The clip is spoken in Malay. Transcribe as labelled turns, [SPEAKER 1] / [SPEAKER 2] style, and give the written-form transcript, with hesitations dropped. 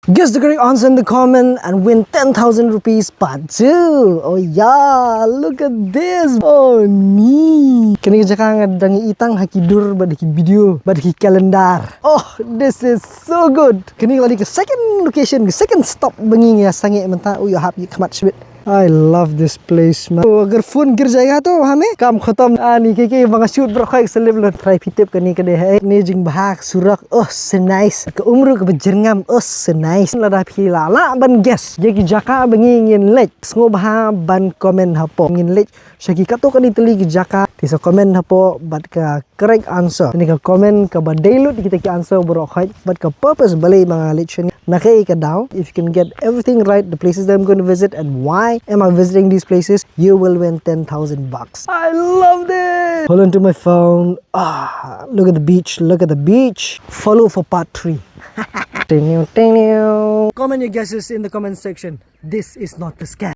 [SPEAKER 1] Guess the correct answer in the comment and win 10,000 rupees part 2. Oh yeah, look at this. Oh ni. Kini jangan dangi itang hakidur badaki video, badaki kalendar. Oh, this is so good. Kini lagi ke second location, ke second stop bengi ya sange mentah. Oh, you happy kamat shit. I love this place man. तो अगर फोन गिर जाएगा तो हमें काम खत्म. नी के mga shoot bro kay sa level try pitip kani kade hai nejing bahak surak. Oh so nice. Ke umru ke berjengam. Oh so nice. Lada phila la ban guess. Je ki jaka bengi ngin lek. Sngo bah ban comment hapo ngin lek. Shaki kato kani teli ki jaka. Ti so comment hapo but ka correct answer. Ni ka comment ka ba download kita ki answer bro kay but ka purpose bali mga lection. Nakai ka daw. If you can get everything right, the places that I'm going to visit and why am I visiting these places, you will win 10,000 bucks. I love this. Hold on to my phone. Look at the beach. Look at the beach. Follow for part 3. Comment your guesses in the comment section. This is not the scam.